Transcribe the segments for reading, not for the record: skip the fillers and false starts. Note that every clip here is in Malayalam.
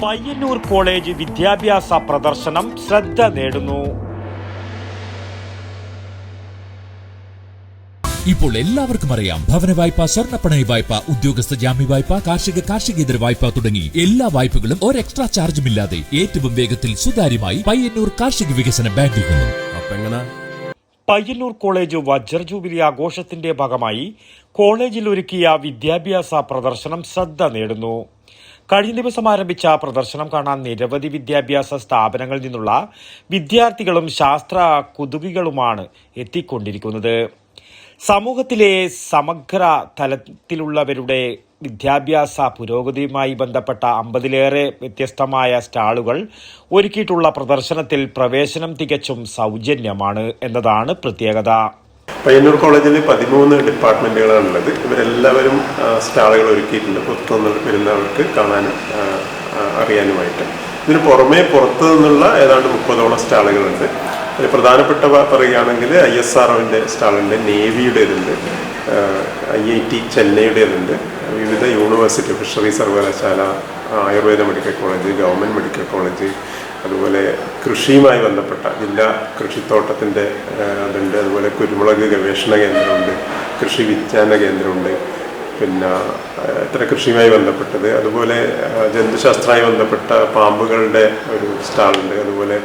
പയ്യന്നൂർ കോളേജ് വിദ്യാഭ്യാസ പ്രദർശനം ശ്രദ്ധ നേടുന്നു. ഇപ്പോൾ എല്ലാവർക്കും അറിയാം, ഭവന വായ്പ, സ്വർണ്ണപ്പണയ വായ്പ, ഉദ്യോഗസ്ഥ ജാമ്യ വായ്പ, കാർഷികേതര വായ്പ തുടങ്ങി എല്ലാ വായ്പകളും ഒരു എക്സ്ട്രാ ചാർജുമില്ലാതെ ഏറ്റവും വേഗത്തിൽ സുതാര്യമായി പയ്യന്നൂർ കാർഷിക വികസന ബാങ്കിൽ നിന്നും. പയ്യന്നൂർ കോളേജ് വജ്ര ജൂബിലി ആഘോഷത്തിന്റെ ഭാഗമായി കോളേജിൽ ഒരുക്കിയ വിദ്യാഭ്യാസ പ്രദർശനം ശ്രദ്ധ നേടുന്നു. കഴിഞ്ഞ ദിവസം ആരംഭിച്ച പ്രദർശനം കാണാൻ നിരവധി വിദ്യാഭ്യാസ സ്ഥാപനങ്ങളിൽ നിന്നുള്ള വിദ്യാർത്ഥികളും ശാസ്ത്ര കുതുകികളുമാണ് എത്തിക്കൊണ്ടിരിക്കുന്നത്. സമൂഹത്തിലെ സമഗ്ര തലത്തിലുള്ളവരുടെ വിദ്യാഭ്യാസ പുരോഗതിയുമായി ബന്ധപ്പെട്ട 50-ലേറെ വ്യത്യസ്തമായ സ്റ്റാളുകൾ ഒരുക്കിയിട്ടുള്ള പ്രദർശനത്തിൽ പ്രവേശനം തികച്ചും സൗജന്യമാണ് എന്നതാണ് പ്രത്യേകത. പയ്യന്നൂർ കോളേജിൽ 13 ഡിപ്പാർട്ട്മെന്റുകളാണുള്ളത്. ഇവരെല്ലാവരും സ്റ്റാളുകൾ ഒരുക്കിയിട്ടുണ്ട്, പുറത്തുനിന്ന് വരുന്നവർക്ക് കാണാനും അറിയാനുമായിട്ട്. ഇതിന് പുറമെ പുറത്തു നിന്നുള്ള ഏതാണ്ട് 30ഓളം സ്റ്റാളുകളുണ്ട്. അതിൽ പ്രധാനപ്പെട്ട പറയുകയാണെങ്കിൽ ISROന്റെ സ്റ്റാളുണ്ട്, നേവിയുടേതുണ്ട്, IIT ചെന്നൈയുടേതുണ്ട്, വിവിധ യൂണിവേഴ്സിറ്റി, ഫിഷറി സർവകലാശാല, Ayurveda medical college, government medical college, അതുപോലെ കൃഷിയുമായി ബന്ധപ്പെട്ട ജില്ലാ കൃഷിത്തോട്ടത്തിൻ്റെ അതുണ്ട്, അതുപോലെ കുരുമുളക് ഗവേഷണ കേന്ദ്രമുണ്ട്, കൃഷി വിജ്ഞാന കേന്ദ്രമുണ്ട്, പിന്നെ ഇത്ര കൃഷിയുമായി ബന്ധപ്പെട്ടത്, അതുപോലെ ജന്തുശാസ്ത്രവുമായി ബന്ധപ്പെട്ട പാമ്പുകളുടെ ഒരു സ്റ്റാളുണ്ട്, അതുപോലെ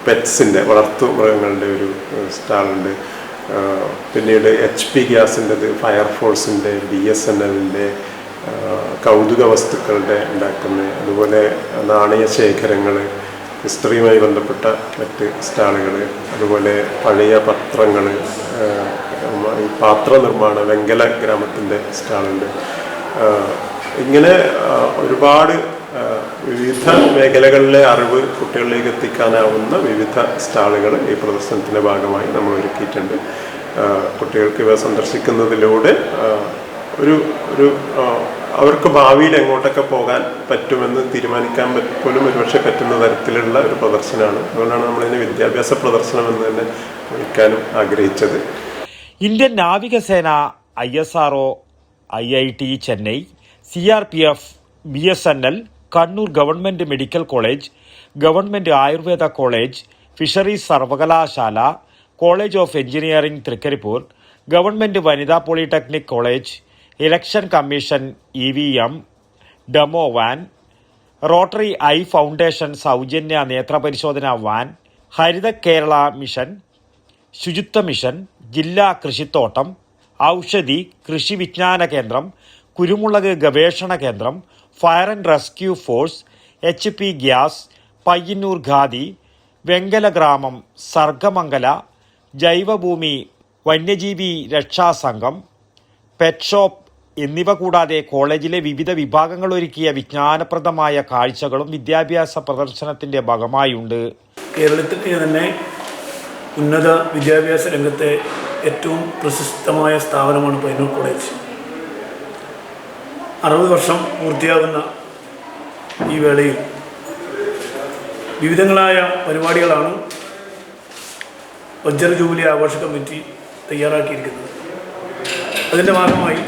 പെറ്റ്സിൻ്റെ വളർത്തു മൃഗങ്ങളുടെ ഒരു സ്റ്റാളുണ്ട്, പിന്നീട് HP ഗ്യാസിൻ്റെത്, ഫയർഫോഴ്സിൻ്റെ, BSNLൻ്റെ കൗതുക വസ്തുക്കളുടെ ഉണ്ടാക്കുന്ന, അതുപോലെ നാണയശേഖരങ്ങൾ, ഹിസ്റ്ററിയുമായി ബന്ധപ്പെട്ട മറ്റ് സ്റ്റാളുകൾ, അതുപോലെ പഴയ പത്രങ്ങൾ, പാത്ര നിർമ്മാണ വെങ്കല ഗ്രാമത്തിൻ്റെ സ്റ്റാളുണ്ട്. ഇങ്ങനെ ഒരുപാട് വിവിധ മേഖലകളിലെ അറിവ് കുട്ടികളിലേക്ക് എത്തിക്കാനാവുന്ന വിവിധ സ്റ്റാളുകൾ ഈ പ്രദർശനത്തിൻ്റെ ഭാഗമായി നമ്മൾ ഒരുക്കിയിട്ടുണ്ട്. കുട്ടികൾക്ക് ഇവ സന്ദർശിക്കുന്നതിലൂടെ ഒരു അവർക്ക് ഭാവിയിൽ എങ്ങോട്ടൊക്കെ പോകാൻ പറ്റുമെന്ന് തീരുമാനിക്കാൻ പോലും ഒരുപക്ഷെ പറ്റുന്ന തരത്തിലുള്ള ഒരു പ്രദർശനമാണ്. അതുകൊണ്ടാണ് നമ്മളിതിന് വിദ്യാഭ്യാസ പ്രദർശനം എന്ന് തന്നെ വിളിക്കാനും ആഗ്രഹിച്ചത്. ഇന്ത്യൻ നാവികസേന, ISRO, IIT Chennai, CRPF, BSNL, Kannur government medical college, government Ayurveda college, fisheries സർവകലാശാല, college of engineering Thrikkaripur, government വനിതാ polytechnic college, election commission EVM demo van, rotary eye foundation സൗജന്യ നേത്രപരിശോധന വാൻ, ഹരിത കേരള മിഷൻ, ശുചിത്വ മിഷൻ, ജില്ലാ കൃഷിത്തോട്ടം, ഔഷധി കൃഷി വിജ്ഞാന കേന്ദ്രം, കുരുമുളക് ഗവേഷണ കേന്ദ്രം, fire and rescue force, HP gas, Payyanur Khadi, വെങ്കല ഗ്രാമം, സർഗമംഗല, ജൈവഭൂമി വന്യജീവി രക്ഷാസംഘം, പെറ്റ് ഷോപ്പ് എന്നിവ കൂടാതെ കോളേജിലെ വിവിധ വിഭാഗങ്ങൾ ഒരുക്കിയ വിജ്ഞാനപ്രദമായ കാഴ്ചകളും വിദ്യാഭ്യാസ പ്രദർശനത്തിന്റെ ഭാഗമായുണ്ട്. കേരളത്തിലെ തന്നെ ഉന്നത വിദ്യാഭ്യാസ രംഗത്തെ ഏറ്റവും പ്രശസ്തമായ സ്ഥാപനമാണ് പയ്യന്നൂർ കോളേജ്. 60 വർഷം പൂർത്തിയാകുന്ന ഈ വേളയിൽ വിവിധങ്ങളായ പരിപാടികളാണ് വജ്ര ജൂബിലി ആഘോഷ കമ്മിറ്റി തയ്യാറാക്കിയിരിക്കുന്നത്. അതിൻ്റെ ഭാഗമായി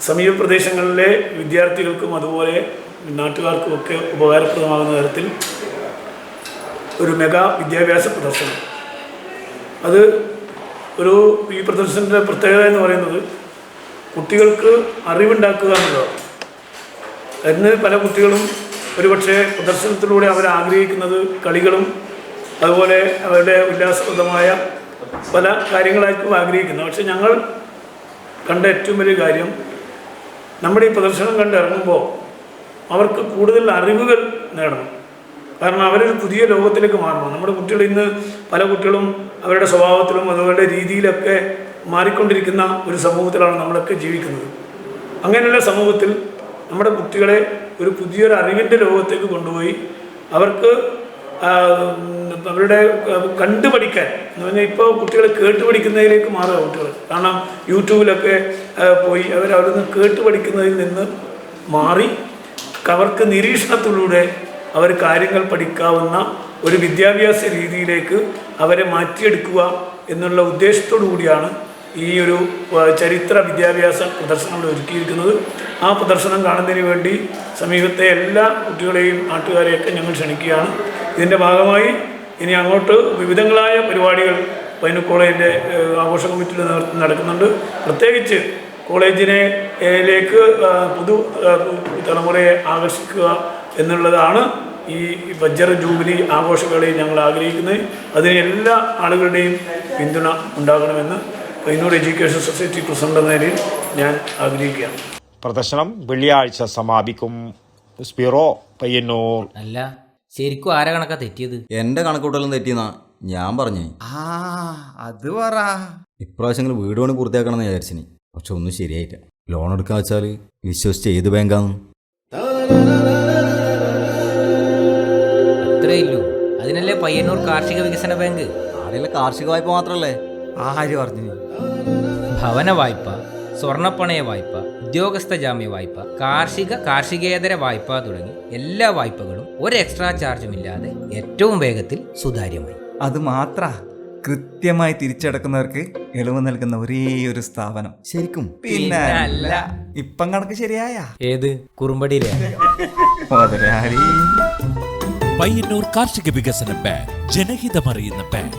സമീപ പ്രദേശങ്ങളിലെ വിദ്യാർത്ഥികൾക്കും അതുപോലെ നാട്ടുകാർക്കുമൊക്കെ ഉപകാരപ്രദമാകുന്ന തരത്തിൽ ഒരു മെഗാ വിദ്യാഭ്യാസ പ്രദർശനം. അത് ഈ പ്രദർശനത്തിൻ്റെ പ്രത്യേകത എന്ന് പറയുന്നത് കുട്ടികൾക്ക് അറിവുണ്ടാക്കുക എന്നുള്ളതാണ്. അതിന് പല കുട്ടികളും ഒരുപക്ഷെ പ്രദർശനത്തിലൂടെ അവർ ആഗ്രഹിക്കുന്നത് കളികളും അതുപോലെ അവരുടെ ഉല്ലാസപ്രദമായ പല കാര്യങ്ങളായിരിക്കും ആഗ്രഹിക്കുന്നത്. പക്ഷെ ഞങ്ങൾ കണ്ട ഏറ്റവും വലിയ കാര്യം, നമ്മുടെ ഈ പ്രദർശനം കണ്ടിറങ്ങുമ്പോൾ അവർക്ക് കൂടുതൽ അറിവുകൾ നേടണം. കാരണം അവരൊരു പുതിയ ലോകത്തിലേക്ക് മാറണം. നമ്മുടെ കുട്ടികൾ ഇന്ന് പല കുട്ടികളും അവരുടെ സ്വഭാവത്തിലും അതുപോലെ രീതിയിലൊക്കെ മാറിക്കൊണ്ടിരിക്കുന്ന ഒരു സമൂഹത്തിലാണ് നമ്മളൊക്കെ ജീവിക്കുന്നത്. അങ്ങനെയുള്ള സമൂഹത്തിൽ നമ്മുടെ കുട്ടികളെ ഒരു പുതിയൊരു അറിവിൻ്റെ ലോകത്തേക്ക് കൊണ്ടുപോയി അവർക്ക് അവരുടെ കണ്ടുപഠിക്കാൻ എന്ന് പറഞ്ഞാൽ ഇപ്പോൾ കുട്ടികൾ കേട്ടുപഠിക്കുന്നതിലേക്ക് മാറുക കുട്ടികൾ. കാരണം യൂട്യൂബിലൊക്കെ പോയി അവരവിടുന്ന് കേട്ടുപഠിക്കുന്നതിൽ നിന്ന് മാറി അവർക്ക് നിരീക്ഷണത്തിലൂടെ അവർ കാര്യങ്ങൾ പഠിക്കാവുന്ന ഒരു വിദ്യാഭ്യാസ രീതിയിലേക്ക് അവരെ മാറ്റിയെടുക്കുക എന്നുള്ള ഉദ്ദേശത്തോടു കൂടിയാണ് ഈ ഒരു ചരിത്ര വിദ്യാഭ്യാസ പ്രദർശനം ഒരുക്കിയിരിക്കുന്നത്. ആ പ്രദർശനം കാണുന്നതിന് വേണ്ടി സമീപത്തെ എല്ലാ കുട്ടികളെയും നാട്ടുകാരെയൊക്കെ ഞങ്ങൾ ക്ഷണിക്കുകയാണ്. ഇതിൻ്റെ ഭാഗമായി ഇനി അങ്ങോട്ട് വിവിധങ്ങളായ പരിപാടികൾ പയ്യന്നൂർ കോളേജിൻ്റെ ആഘോഷ കമ്മിറ്റിയുടെ നേതൃത്വം നടക്കുന്നുണ്ട്. പ്രത്യേകിച്ച് കോളേജിലേക്ക് പുതു തലമുറയെ ആകർഷിക്കുക എന്നുള്ളതാണ് ഈ വജ്ര ജൂബിലി ആഘോഷവേളയിൽ ഞങ്ങൾ ആഗ്രഹിക്കുന്നത്. അതിന് എല്ലാ ആളുകളുടെയും പിന്തുണ ഉണ്ടാകണമെന്ന് പയ്യന്നൂർ എഡ്യൂക്കേഷൻ സൊസൈറ്റി പ്രസിഡന്റ് എന്ന നിലയിൽ ഞാൻ ആഗ്രഹിക്കുകയാണ്. പ്രദർശനം വെള്ളിയാഴ്ച സമാപിക്കും. സ്പിറോ, പയ്യന്നൂർ. അല്ല, ശരിക്കും ആരാ കണക്കാ തെറ്റിയത്? എന്റെ കണക്കൂട്ടലും തെറ്റിയെന്നാ ഞാൻ പറഞ്ഞേ. അത് പറ. ഇപ്രാവശ്യം വീട് പണി പൂർത്തിയാക്കണം എന്ന് വിചാരിച്ചിനി, പക്ഷെ ഒന്നും ശരിയായില്ല. ലോൺ എടുക്കാൻ വെച്ചാൽ വിശ്വസിച്ച് ഏത് ബാങ്കാന്ന്? അത്രേ ഇല്ലൂ. അതിനല്ലേ പയ്യന്നൂർ കാർഷിക വികസന ബാങ്ക്. ആടെയുള്ള കാർഷിക വായ്പ മാത്രല്ലേ? ആര് പറഞ്ഞു? ഭവന വായ്പ, സ്വർണ്ണപ്പണയ വായ്പ, ഉദ്യോഗസ്ഥ ജാമ്യ വായ്പ, കാർഷികേതര വായ്പ തുടങ്ങി എല്ലാ വായ്പകളും ഒരു എക്സ്ട്രാ ചാർജുമില്ലാതെ ഏറ്റവും വേഗത്തിൽ സുതാര്യമായി. അത് മാത്ര കൃത്യമായി തിരിച്ചടക്കുന്നവർക്ക് ഇളവ് നൽകുന്ന ഒരേ ഒരു സ്ഥാപനം. ശരിക്കും? പിന്നെ അല്ല, ഇപ്പം കണക്ക് ശരിയായ ഏത് കുറുമ്പടിയിലെ മുതലാളി. പയ്യന്നൂർ കാർഷിക വികസന ബാങ്ക്, ജനഹിതമറിയുന്ന ബാങ്ക്.